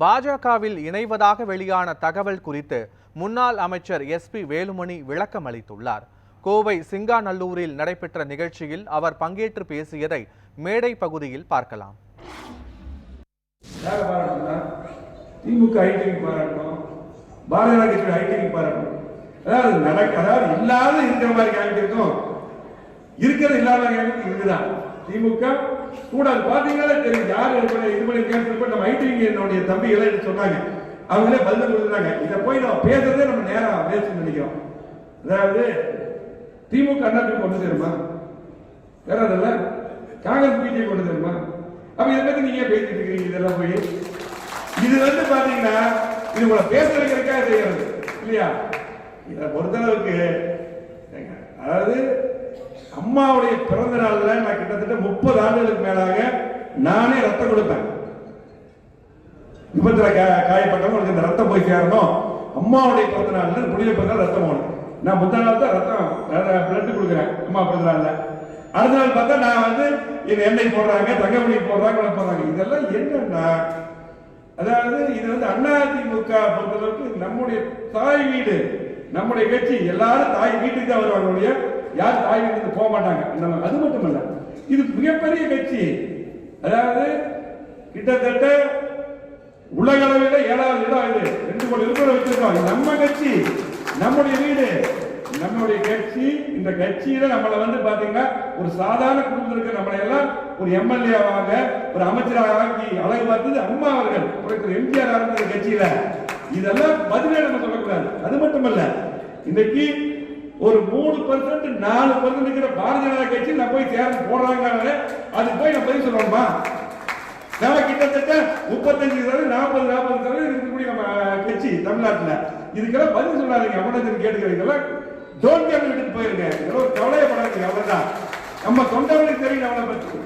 பாஜகவில் இணைவதாக வெளியான தகவல் குறித்து முன்னாள் அமைச்சர் SP வேலுமணி விளக்கம் அளித்துள்ளார். கோவை சிங்காநல்லூரில் நடைபெற்ற நிகழ்ச்சியில் அவர் பங்கேற்று பேசியதை மேடை பகுதியில் பார்க்கலாம். திமுக ஐடிவி பாராட்டணும், பாரதிய ஜனதா ஐடிவி பாராட்டணும். அதாவது இல்லாத இருக்கிற மாதிரி காமிக்கிறதும் இருக்கிறது இல்லாத காமிக்கிறது இதுதான். திமுக கூட பாத்தீங்கன்னா தெரியும் யாரு இது பண்ணி கேட்டு நம்ம ஐடிவி என்னுடைய தம்பிகளை சொன்னாங்க, அவங்களே பதில் கொடுத்தாங்க. இதை போய் நம்ம பேசுறதே நம்ம நேரம் பேச நினைக்கிறோம். அதாவது திமுக அண்ணாக்கு கொண்டு தருமா, வேற அதில்ல காங்கிரஸ் பிஜேபி கொண்டு தருமா? அப்ப இதை பத்தி நீங்க பேசிட்டு இருக்கீங்க. இதெல்லாம் போய் இது பாத்தீங்கன்னா இது உங்களை பேச வைக்கிறதுக்காக செய்யறது இல்லையா? இதை பொறுத்தளவுக்கு அதாவது அம்மாவுடைய பிறந்த நாள்ல நான் கிட்டத்தட்ட 30 ஆண்டுகளுக்கு மேலாக நானே ரத்தம் கொடுப்பேன். விபத்துல காயப்பட்டவங்களுக்கு இந்த ரத்தம் போய் சேரணும். அம்மாவுடைய பிறந்த நாள்ல புனித பிறந்த ரத்தம் போகணும். நான் முந்தா நாள் தான் ரத்தம் பிளட் கொடுக்குறேன் அம்மா பிறந்த நாள்ல. அடுத்த நாள் பார்த்தா நான் எண்ணெய் போடுறாங்க, தங்கமணி போடுறாங்க. இதெல்லாம் என்னன்னா அதாவது இது அதிமுக பொறுத்தளவுக்கு நம்முடைய தாய் வீடு, நம்முடைய கட்சி. எல்லாரும் தாய் வீட்டுக்கு தான் வருவாங்க, யார் தாய் வீட்டுக்கு போக மாட்டாங்க. அது மட்டுமல்ல, இது மிகப்பெரிய கட்சி. அதாவது கிட்டத்தட்ட உலக அளவில் 7வது இடம். இது 2 கோடி உறுப்பினர் வச்சிருக்கோம். நம்ம கட்சி, நம்முடைய வீடு, நம்முடைய கட்சி. இந்த கட்சியில நம்மளை பாத்தீங்கன்னா ஒரு சாதாரண குடும்பத்தில் இருக்க நம்மளை எல்லாம் ஒரு எம்எல்ஏவாக ஒரு அமைச்சராக ஆக்கி அழகு பார்த்தது அம்மா அவர்கள். எம்ஜிஆர் ஆரம்பித்த கட்சியில இதெல்லாம் பதிலே நம்ம சொல்லக்கூடாது. அது மட்டுமல்ல, இன்னைக்கு ஒரு 3% 4% இருக்கிற பாரதிய ஜனதா கட்சி நான் போய் சேர்ந்து போடுறாங்க. அது போய் நான் பதில் சொல்லணுமா? நம்ம கிட்டத்தட்ட 35% 40% இருக்கக்கூடிய நம்ம கட்சி தமிழ்நாட்டில் இதுக்கெல்லாம் பதில் சொல்லாதீங்க. அவனது கேட்டுக்கிறீங்களா? டோன்ட் கேர் விட்டு போயிருங்க. இதெல்லாம் கவலையப்படாதீங்க. அவ்வளவுதான். நம்ம தொண்டர்களுக்கு தெரியும் அவனை பற்றி.